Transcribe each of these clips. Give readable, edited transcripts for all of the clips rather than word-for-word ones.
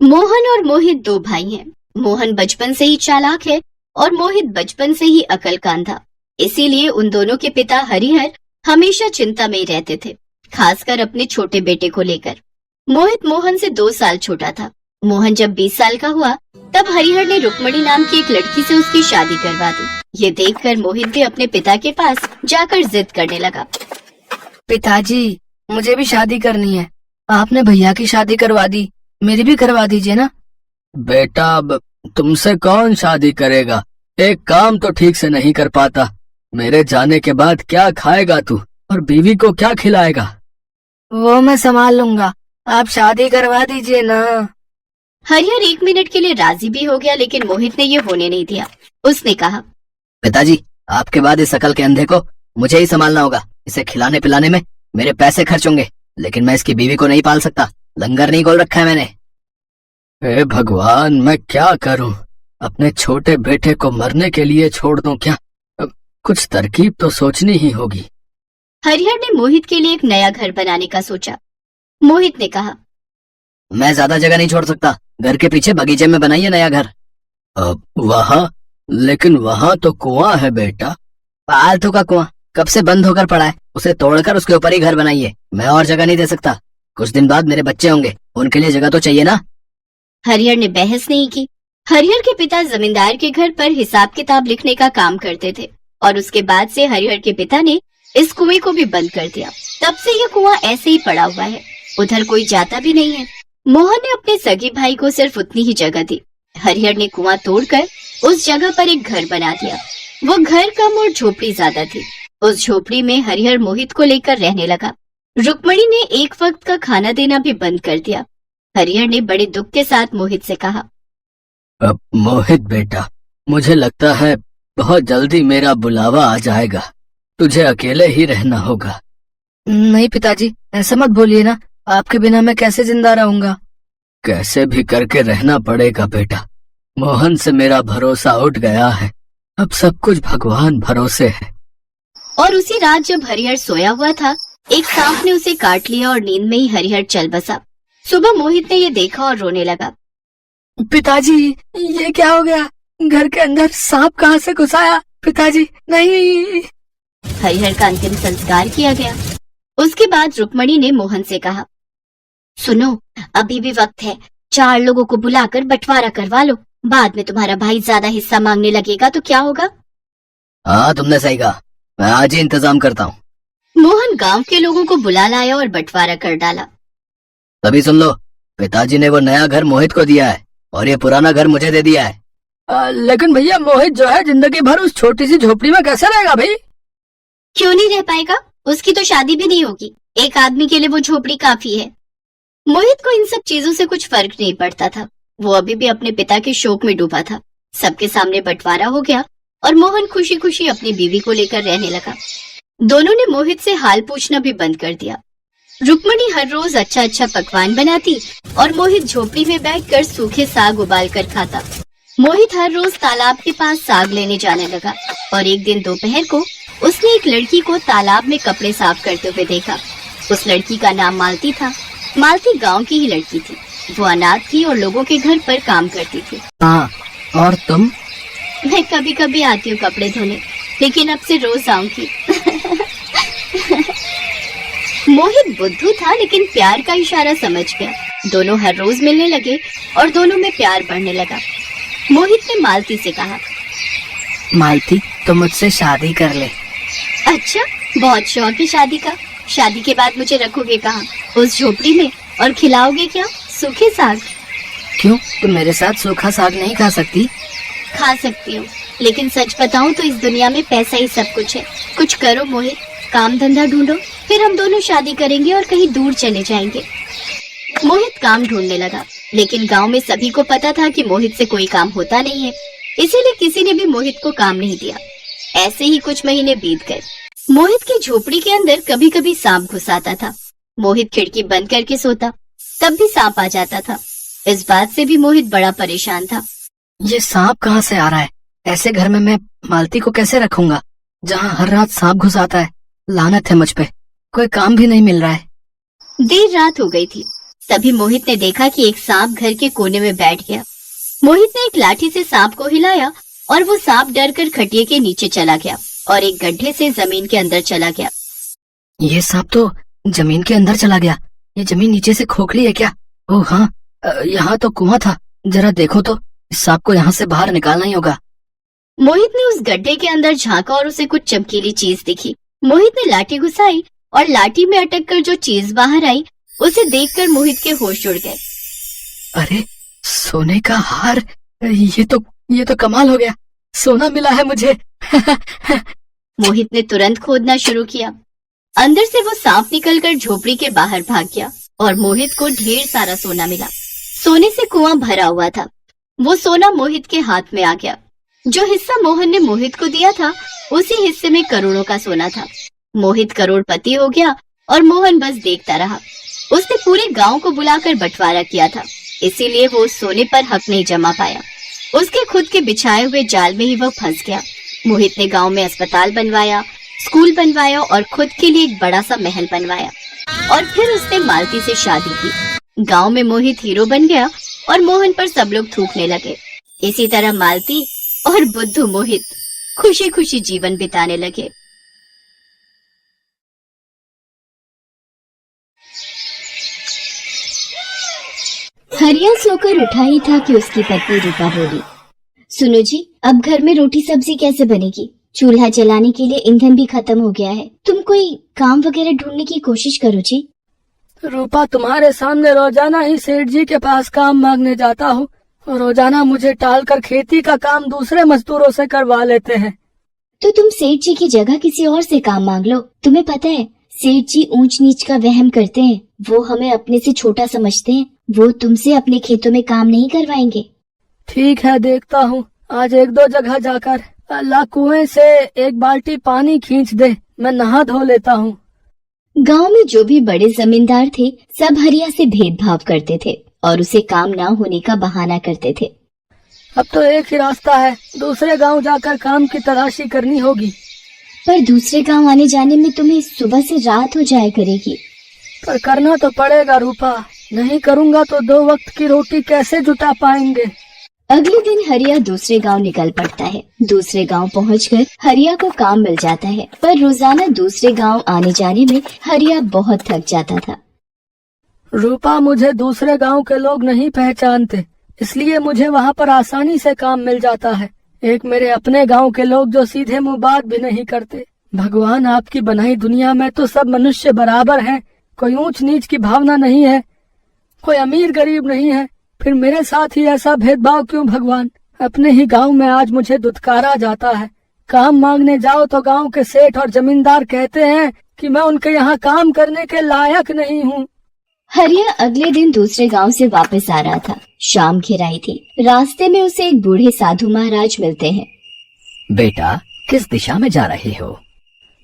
मोहन और मोहित दो भाई हैं। मोहन बचपन से ही चालाक है और मोहित बचपन से ही अकलकांद था। इसीलिए उन दोनों के पिता हरिहर हमेशा चिंता में ही रहते थे, खासकर अपने छोटे बेटे को लेकर। मोहित मोहन से 2 साल छोटा था। मोहन जब 20 साल का हुआ तब हरिहर ने रुक्मणी नाम की एक लड़की से उसकी शादी करवा दी। ये देखकर मोहित भी अपने पिता के पास जाकर जिद करने लगा। पिताजी, मुझे भी शादी करनी है। आपने भैया की शादी करवा दी, मेरी भी करवा दीजिए ना। बेटा, अब तुमसे कौन शादी करेगा? एक काम तो ठीक से नहीं कर पाता। मेरे जाने के बाद क्या खाएगा तू और बीवी को क्या खिलाएगा? वो मैं संभाल लूंगा, आप शादी करवा दीजिए ना। हरिहर 1 मिनट के लिए राजी भी हो गया, लेकिन मोहित ने ये होने नहीं दिया। उसने कहा, पिताजी, आपके बाद इस अकल के अंधे को मुझे ही संभालना होगा। इसे खिलाने पिलाने में मेरे पैसे खर्च होंगे, लेकिन मैं इसकी बीवी को नहीं पाल सकता। लंगर नहीं खोल रखा है मैंने। हे भगवान, मैं क्या करूं? अपने छोटे बेटे को मरने के लिए छोड़ दूं क्या? अब कुछ तरकीब तो सोचनी ही होगी। हरिहर ने मोहित के लिए एक नया घर बनाने का सोचा। मोहित ने कहा, मैं ज्यादा जगह नहीं छोड़ सकता। घर के पीछे बगीचे में बनाइए नया घर। अब वहाँ? लेकिन वहाँ तो कुआं है बेटा। फालतू का कुआं कब से बंद होकर पड़ा है, उसे तोड़कर उसके ऊपर ही घर बनाइए। मैं और जगह नहीं दे सकता। कुछ दिन बाद मेरे बच्चे होंगे, उनके लिए जगह तो चाहिए ना। हरिहर ने बहस नहीं की। हरिहर के पिता जमींदार के घर पर हिसाब किताब लिखने का काम करते थे और उसके बाद से हरिहर के पिता ने इस कुएं को भी बंद कर दिया। तब से यह कुआं ऐसे ही पड़ा हुआ है, उधर कोई जाता भी नहीं है। मोहन ने अपने सगे भाई को सिर्फ उतनी ही जगह दी। हरिहर ने कुआं तोड़कर उस जगह पर एक घर बना दिया। वो घर कम और झोपड़ी ज्यादा थी। उस झोपड़ी में हरिहर मोहित को लेकर रहने लगा। रुक्मणी ने एक वक्त का खाना देना भी बंद कर दिया। हरिहर ने बड़े दुख के साथ मोहित से कहा, अब मोहित बेटा, मुझे लगता है बहुत जल्दी मेरा बुलावा आ जाएगा। तुझे अकेले ही रहना होगा। नहीं पिताजी, ऐसा मत बोलिए ना। आपके बिना मैं कैसे जिंदा रहूंगा? कैसे भी करके रहना पड़ेगा बेटा। मोहन से मेरा भरोसा उठ गया है। अब सब कुछ भगवान भरोसे है। और उसी रात जब हरिहर सोया हुआ था, एक सांप ने उसे काट लिया और नींद में ही हरिहर चल बसा। सुबह मोहित ने ये देखा और रोने लगा। पिताजी, ये क्या हो गया? घर के अंदर सांप कहाँ से घुस आया? पिताजी नहीं। हरिहर का अंतिम संस्कार किया गया। उसके बाद रुक्मणी ने मोहन से कहा, सुनो, अभी भी वक्त है। 4 लोगों को बुलाकर बंटवारा करवा लो। बाद में तुम्हारा भाई ज्यादा हिस्सा मांगने लगेगा तो क्या होगा? हाँ, तुमने सही कहा। मैं आज ही इंतजाम करता हूँ। मोहन गांव के लोगों को बुला लाया और बंटवारा कर डाला। तभी सुन लो, पिताजी ने वो नया घर मोहित को दिया है और ये पुराना घर मुझे दे दिया है। लेकिन भैया, मोहित जो है जिंदगी भर उस छोटी सी झोपड़ी में कैसे रहेगा भाई? क्यों नहीं रह पाएगा? उसकी तो शादी भी नहीं होगी। एक आदमी के लिए वो झोपड़ी काफी है। मोहित को इन सब चीजों से कुछ फर्क नहीं पड़ता था। वो अभी भी अपने पिता के शोक में डूबा था। सबके सामने बंटवारा हो गया और मोहन खुशी खुशी अपनी बीवी को लेकर रहने लगा। दोनों ने मोहित से हाल पूछना भी बंद कर दिया। रुक्मणी हर रोज अच्छा अच्छा पकवान बनाती और मोहित झोपड़ी में बैठकर सूखे साग उबाल कर खाता। मोहित हर रोज तालाब के पास साग लेने जाने लगा और एक दिन दोपहर को उसने एक लड़की को तालाब में कपड़े साफ करते हुए देखा। उस लड़की का नाम मालती था। मालती गांव की ही लड़की थी। वो अनाथ थी और लोगों के घर पर काम करती थी। हाँ, और तुम? मैं कभी कभी आती हूँ कपड़े धोने, लेकिन अब से रोज आऊंगी। मोहित बुद्धू था, लेकिन प्यार का इशारा समझ गया। दोनों हर रोज मिलने लगे और दोनों में प्यार बढ़ने लगा। मोहित ने मालती से कहा, मालती, तुम मुझसे शादी कर ले। अच्छा, बहुत शौक है शादी का। शादी के बाद मुझे रखोगे कहाँ? उस झोपड़ी में? और खिलाओगे क्या? सूखे साग? क्यों, तुम मेरे साथ सूखा साग नहीं खा सकती? खा सकती हूँ, लेकिन सच बताऊँ तो इस दुनिया में पैसा ही सब कुछ है। कुछ करो मोहित, काम धंधा ढूंढो, फिर हम दोनों शादी करेंगे और कहीं दूर चले जाएंगे। मोहित काम ढूंढने लगा, लेकिन गांव में सभी को पता था कि मोहित से कोई काम होता नहीं है, इसीलिए किसी ने भी मोहित को काम नहीं दिया। ऐसे ही कुछ महीने बीत गए। मोहित की झोपड़ी के अंदर कभी कभी सांप घुस आता था। मोहित खिड़की बंद करके सोता, तब भी सांप आ जाता था। इस बात से भी मोहित बड़ा परेशान था। ये सांप कहाँ से आ रहा है? ऐसे घर में मैं मालती को कैसे रखूंगा, जहाँ हर रात सांप घुस आता है? लानत है मुझ पे, कोई काम भी नहीं मिल रहा है। देर रात हो गई थी। तभी मोहित ने देखा कि एक सांप घर के कोने में बैठ गया। मोहित ने एक लाठी से सांप को हिलाया और वो सांप डरकर खटिया के नीचे चला गया और एक गड्ढे से जमीन के अंदर चला गया। ये सांप तो जमीन के अंदर चला गया। ये जमीन नीचे से खोखली है क्या? ओह हाँ, यहाँ तो कुआं था। जरा देखो तो, इस सांप को यहाँ से बाहर निकालना ही होगा। मोहित ने उस गड्ढे के अंदर झांका और उसे कुछ चमकीली चीज दिखी। मोहित ने लाठी घुसाई और लाठी में अटक कर जो चीज बाहर आई उसे देखकर मोहित के होश उड़ गए। अरे सोने का हार! ये तो कमाल हो गया। सोना मिला है मुझे। मोहित ने तुरंत खोदना शुरू किया। अंदर से वो सांप निकलकर झोपड़ी के बाहर भाग गया और मोहित को ढेर सारा सोना मिला। सोने से कुआं भरा हुआ था। वो सोना मोहित के हाथ में आ गया। जो हिस्सा मोहन ने मोहित को दिया था उसी हिस्से में करोड़ों का सोना था। मोहित करोड़पति हो गया और मोहन बस देखता रहा। उसने पूरे गांव को बुलाकर बंटवारा किया था, इसीलिए वो उस सोने पर हक नहीं जमा पाया। उसके खुद के बिछाए हुए जाल में ही वह फंस गया। मोहित ने गांव में अस्पताल बनवाया, स्कूल बनवाया और खुद के लिए एक बड़ा सा महल बनवाया और फिर उसने मालती से शादी की। गांव में मोहित हीरो बन गया और मोहन पर सब लोग थूकने लगे। इसी तरह मालती और बुद्धू मोहित खुशी खुशी जीवन बिताने लगे। हरिया सोकर उठा ही था कि उसकी पत्नी रूपा बोली, सुनो जी, अब घर में रोटी सब्जी कैसे बनेगी? चूल्हा जलाने के लिए ईंधन भी खत्म हो गया है। तुम कोई काम वगैरह ढूंढने की कोशिश करो जी। रूपा, तुम्हारे सामने रोजाना ही सेठ जी के पास काम मांगने जाता हूँ और रोजाना मुझे टालकर खेती का काम दूसरे मजदूरों से करवा लेते हैं। तो तुम सेठ जी की जगह किसी और से काम मांग लो। तुम्हें पता है सेठ जी ऊंच नीच का वहम करते हैं। वो हमें अपने से छोटा समझते हैं। वो तुमसे अपने खेतों में काम नहीं करवाएंगे। ठीक है, देखता हूँ। आज एक दो जगह जाकर अल्लाह कुएं से एक बाल्टी पानी खींच दे, मैं नहा धो लेता हूँ। गांव में जो भी बड़े जमींदार थे सब हरिया से भेदभाव करते थे और उसे काम ना होने का बहाना करते थे। अब तो एक ही रास्ता है, दूसरे गांव जाकर काम की तलाशी करनी होगी। पर दूसरे गांव आने जाने में तुम्हें सुबह से रात हो जाया करेगी। पर करना तो पड़ेगा रूपा, नहीं करूँगा तो 2 वक्त की रोटी कैसे जुटा पाएंगे। अगले दिन हरिया दूसरे गांव निकल पड़ता है। दूसरे गांव पहुंचकर हरिया को काम मिल जाता है, पर रोजाना दूसरे गांव आने जाने में हरिया बहुत थक जाता था। रूपा, मुझे दूसरे गांव के लोग नहीं पहचानते, इसलिए मुझे वहाँ पर आसानी से काम मिल जाता है। एक मेरे अपने गांव के लोग जो सीधे मुंह बात भी नहीं करते। भगवान, आपकी बनाई दुनिया में तो सब मनुष्य बराबर हैं। कोई ऊंच नीच की भावना नहीं है, कोई अमीर गरीब नहीं है। फिर मेरे साथ ही ऐसा भेदभाव क्यों भगवान? अपने ही गांव में आज मुझे दुत्कारा जाता है। काम मांगने जाओ तो गांव के सेठ और जमींदार कहते हैं कि मैं उनके यहाँ काम करने के लायक नहीं हूँ। हरिया अगले दिन दूसरे गांव से वापस आ रहा था। शाम घिराई थी। रास्ते में उसे एक बूढ़े साधु महाराज मिलते हैं। बेटा, किस दिशा में जा रहे हो?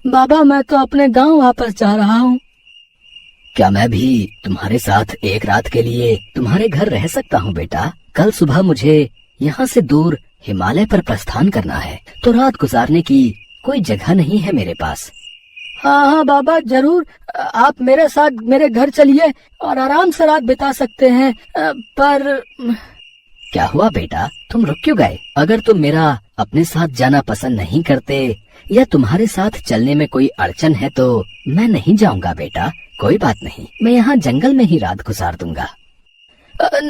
बाबा, मैं तो अपने गांव वापस जा रहा हूँ। क्या मैं भी तुम्हारे साथ एक रात के लिए तुम्हारे घर रह सकता हूँ बेटा? कल सुबह मुझे यहाँ से दूर हिमालय पर प्रस्थान करना है, तो रात गुजारने की कोई जगह नहीं है मेरे पास। हाँ बाबा, जरूर। आप मेरे साथ मेरे घर चलिए और आराम से रात बिता सकते हैं। पर क्या हुआ बेटा, तुम रुक क्यों गए? अगर तुम मेरा अपने साथ जाना पसंद नहीं करते या तुम्हारे साथ चलने में कोई अड़चन है तो मैं नहीं जाऊंगा बेटा। कोई बात नहीं, मैं यहाँ जंगल में ही रात गुजार दूंगा।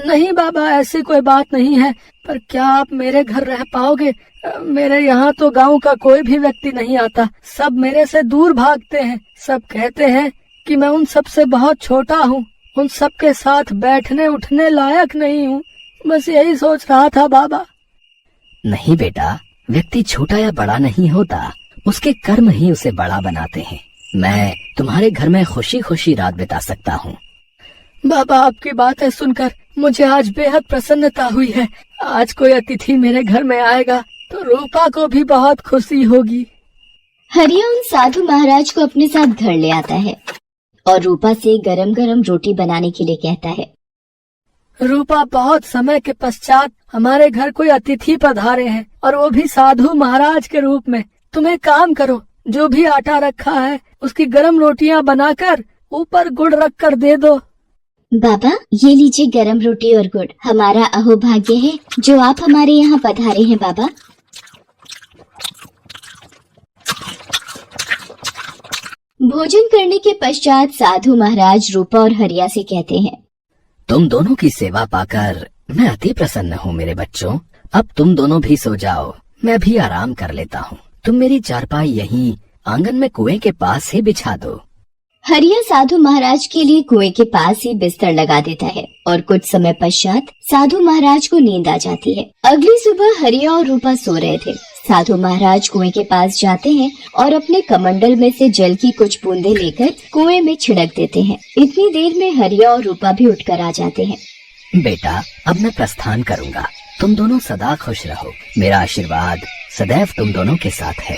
नहीं बाबा, ऐसी कोई बात नहीं है। पर क्या आप मेरे घर रह पाओगे? मेरे यहाँ तो गांव का कोई भी व्यक्ति नहीं आता। सब मेरे से दूर भागते हैं। सब कहते हैं कि मैं उन सब से बहुत छोटा हूँ, उन सब के साथ बैठने उठने लायक नहीं हूँ। बस यही सोच रहा था बाबा। नहीं बेटा, व्यक्ति छोटा या बड़ा नहीं होता, उसके कर्म ही उसे बड़ा बनाते हैं। मैं तुम्हारे घर में खुशी खुशी रात बिता सकता हूँ। बाबा, आपकी बातें सुनकर मुझे आज बेहद प्रसन्नता हुई है। आज कोई अतिथि मेरे घर में आएगा तो रूपा को भी बहुत खुशी होगी। हरिया उन साधु महाराज को अपने साथ घर ले आता है और रूपा से गरम गरम रोटी बनाने के लिए कहता है। रूपा, बहुत समय के पश्चात हमारे घर कोई अतिथि पधारे हैं और वो भी साधु महाराज के रूप में। तुम एक काम करो, जो भी आटा रखा है उसकी गरम रोटियां बनाकर ऊपर गुड़ रख कर दे दो। बाबा, ये लीजिए गरम रोटी और गुड़। हमारा अहोभाग्य है जो आप हमारे यहाँ पधारे हैं बाबा। भोजन करने के पश्चात साधु महाराज रूपा और हरिया से कहते हैं, तुम दोनों की सेवा पाकर मैं अति प्रसन्न हूँ मेरे बच्चों। अब तुम दोनों भी सो जाओ, मैं भी आराम कर लेता हूँ। तुम मेरी चारपाई यहीं आंगन में कुएं के पास ही बिछा दो। हरिया साधु महाराज के लिए कुएं के पास ही बिस्तर लगा देता है और कुछ समय पश्चात साधु महाराज को नींद आ जाती है। अगली सुबह हरिया और रूपा सो रहे थे। साधु महाराज कुएं के पास जाते हैं और अपने कमंडल में से जल की कुछ बूंदें लेकर कुएं में छिड़क देते हैं। इतनी देर में हरिया और रूपा भी उठकर आ जाते हैं। बेटा, अब मैं प्रस्थान करूँगा। तुम दोनों सदा खुश रहो। मेरा आशीर्वाद सदैव तुम दोनों के साथ है।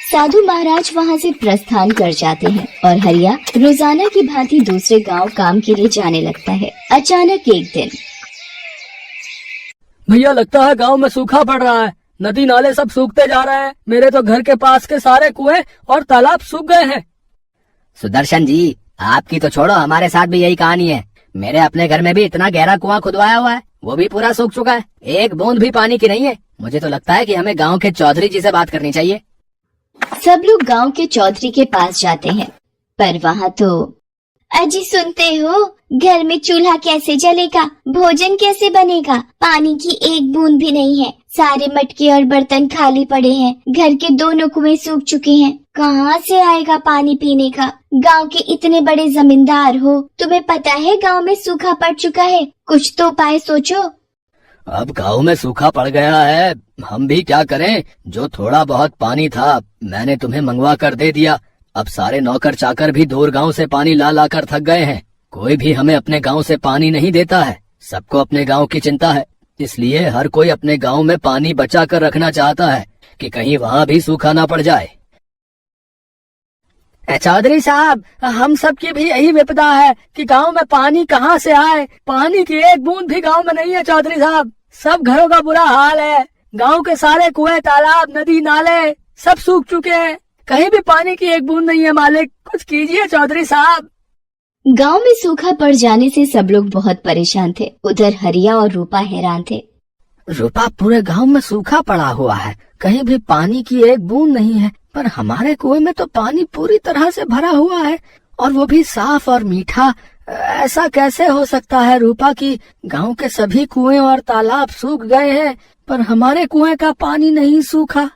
साधु महाराज वहाँ से प्रस्थान कर जाते हैं और हरिया रोजाना की भांति दूसरे गांव काम के लिए जाने लगता है। अचानक एक दिन, भैया लगता है गांव में सूखा पड़ रहा है। नदी नाले सब सूखते जा रहे हैं। मेरे तो घर के पास के सारे कुएं और तालाब सूख गए हैं। सुदर्शन जी, आपकी तो छोड़ो, हमारे साथ भी यही कहानी है। मेरे अपने घर में भी इतना गहरा कुआं खुदवाया हुआ है, वो भी पूरा सूख चुका है। एक बूंद भी पानी की नहीं है। मुझे तो लगता है कि हमें गांव के चौधरी जी से बात करनी चाहिए। सब लोग गांव के चौधरी के पास जाते हैं, पर वहाँ तो, अजी सुनते हो, घर में चूल्हा कैसे जलेगा, भोजन कैसे बनेगा, पानी की एक बूंद भी नहीं है, सारे मटके और बर्तन खाली पड़े हैं, घर के दोनों कुएं सूख चुके हैं, कहाँ से आएगा पानी पीने का। गांव के इतने बड़े जमींदार हो, तुम्हें पता है गांव में सूखा पड़ चुका है, कुछ तो उपाय सोचो। अब गांव में सूखा पड़ गया है, हम भी क्या करें। जो थोड़ा बहुत पानी था मैंने तुम्हें मंगवा कर दे दिया। अब सारे नौकर चाकर भी दूर गांव से पानी ला ला कर थक गए हैं। कोई भी हमें अपने गांव से पानी नहीं देता है। सबको अपने गांव की चिंता है, इसलिए हर कोई अपने गांव में पानी बचा कर रखना चाहता है कि कहीं वहाँ भी सूखा ना पड़ जाए। चौधरी साहब, हम सब की भी यही विपदा है कि गांव में पानी कहाँ से आए। पानी की एक बूंद भी गांव में नहीं है चौधरी साहब। सब घरों का बुरा हाल है। गांव के सारे कुएं, तालाब, नदी, नाले सब सूख चुके हैं। कहीं भी पानी की एक बूंद नहीं है। मालिक, कुछ कीजिए चौधरी साहब। गांव में सूखा पड़ जाने से सब लोग बहुत परेशान थे। उधर हरिया और रूपा हैरान थे। रूपा, पूरे गांव में सूखा पड़ा हुआ है, कहीं भी पानी की एक बूंद नहीं है, पर हमारे कुएं में तो पानी पूरी तरह से भरा हुआ है और वो भी साफ और मीठा। ऐसा कैसे हो सकता है रूपा कि गांव के सभी कुएं और तालाब सूख गए हैं पर हमारे कुएं का पानी नहीं सूखा।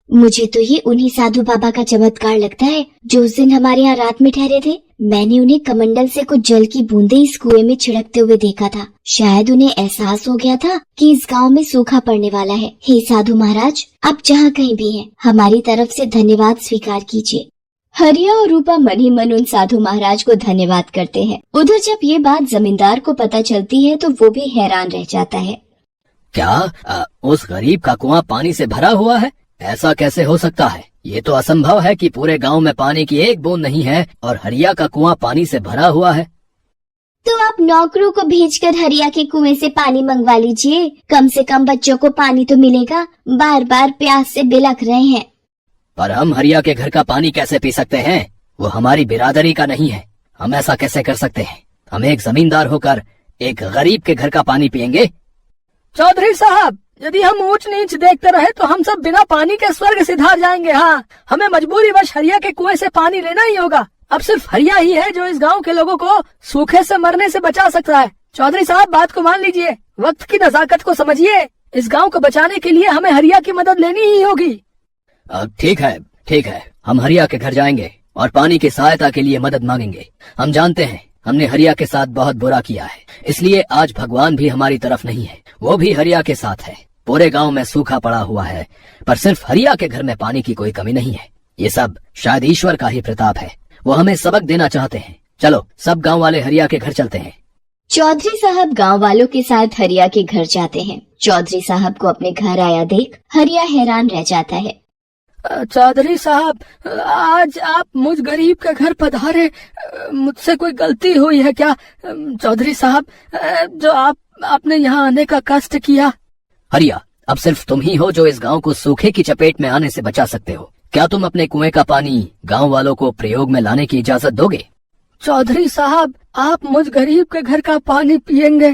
मुझे तो ये उन्हीं साधु बाबा का चमत्कार लगता है जो उस दिन हमारे यहाँ रात में ठहरे थे। मैंने उन्हें कमंडल से कुछ जल की बूंदें इस कुएं में छिड़कते हुए देखा था। शायद उन्हें एहसास हो गया था कि इस गांव में सूखा पड़ने वाला है। हे साधु महाराज, आप जहाँ कहीं भी हैं, हमारी तरफ से धन्यवाद स्वीकार कीजिए। हरिया और रूपा मन ही मन उन साधु महाराज को धन्यवाद करते हैं। उधर जब ये बात जमींदार को पता चलती है तो वो भी हैरान रह जाता है। क्या उस गरीब का कुआं पानी से भरा हुआ है? ऐसा कैसे हो सकता है? ये तो असंभव है कि पूरे गांव में पानी की एक बूंद नहीं है और हरिया का कुआं पानी से भरा हुआ है। तो आप नौकरों को भेजकर हरिया के कुएं से पानी मंगवा लीजिए। कम से कम बच्चों को पानी तो मिलेगा। बार बार प्यास से बिलख रहे हैं। पर हम हरिया के घर का पानी कैसे पी सकते हैं? वो हमारी बिरादरी का नहीं है। हम ऐसा कैसे कर सकते हैं? हम एक जमींदार होकर एक गरीब के घर का पानी पियेंगे? चौधरी साहब, यदि हम ऊंच नीच देखते रहे तो हम सब बिना पानी के स्वर्ग सिधार जाएंगे। हाँ, हमें मजबूरीवश हरिया के कुएं से पानी लेना ही होगा। अब सिर्फ हरिया ही है जो इस गांव के लोगों को सूखे से मरने से बचा सकता है। चौधरी साहब, बात को मान लीजिए, वक्त की नजाकत को समझिए। इस गांव को बचाने के लिए हमें हरिया की मदद लेनी ही होगी। ठीक है, हम हरिया के घर जाएंगे और पानी की सहायता के लिए मदद मांगेंगे। हम जानते हैं हमने हरिया के साथ बहुत बुरा किया है, इसलिए आज भगवान भी हमारी तरफ नहीं है, वो भी हरिया के साथ है। पूरे गांव में सूखा पड़ा हुआ है पर सिर्फ हरिया के घर में पानी की कोई कमी नहीं है। ये सब शायद ईश्वर का ही प्रताप है। वो हमें सबक देना चाहते हैं। चलो सब गांव वाले हरिया के घर चलते हैं। चौधरी साहब गांव वालों के साथ हरिया के घर जाते हैं। चौधरी साहब को अपने घर आया देख हरिया हैरान रह जाता है। चौधरी साहब, आज आप मुझ गरीब के घर पधारे, मुझसे कोई गलती हुई है क्या? चौधरी साहब, जो आपने यहाँ आने का कष्ट किया। हरिया, अब सिर्फ तुम ही हो जो इस गांव को सूखे की चपेट में आने से बचा सकते हो। क्या तुम अपने कुएं का पानी गांव वालों को प्रयोग में लाने की इजाजत दोगे? चौधरी साहब, आप मुझ गरीब के घर का पानी पिएंगे?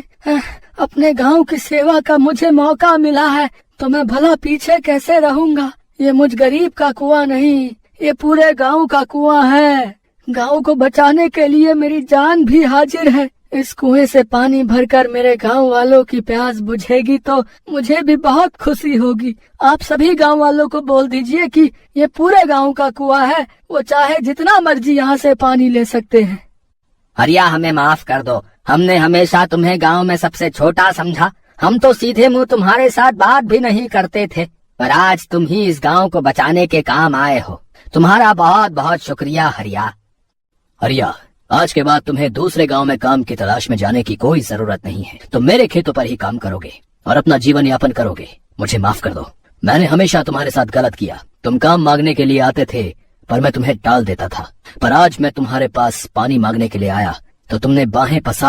अपने गांव की सेवा का मुझे मौका मिला है तो मैं भला पीछे कैसे रहूंगा। ये मुझ गरीब का कुआं नहीं, ये पूरे गांव का कुआं है। गांव को बचाने के लिए मेरी जान भी हाजिर है। इस कुएं से पानी भरकर मेरे गांव वालों की प्यास बुझेगी तो मुझे भी बहुत खुशी होगी। आप सभी गांव वालों को बोल दीजिए कि ये पूरे गांव का कुआं है, वो चाहे जितना मर्जी यहाँ से पानी ले सकते हैं। हरिया, हमें माफ कर दो। हमने हमेशा तुम्हें गांव में सबसे छोटा समझा। हम तो सीधे मुंह तुम्हारे साथ बात भी नहीं करते थे, पर आज तुम ही इस गांव को बचाने के काम आए हो। तुम्हारा बहुत बहुत शुक्रिया हरिया। हरिया, आज के बाद तुम्हें दूसरे गांव में काम की तलाश में जाने की कोई जरूरत नहीं है। तुम मेरे खेतों पर ही काम करोगे और अपना जीवन यापन करोगे। मुझे माफ कर दो, मैंने हमेशा तुम्हारे साथ गलत किया। तुम काम मांगने के लिए आते थे पर मैं तुम्हें टाल देता था, पर आज मैं तुम्हारे पास पानी मांगने के लिए आया तो तुमने बाहें पसार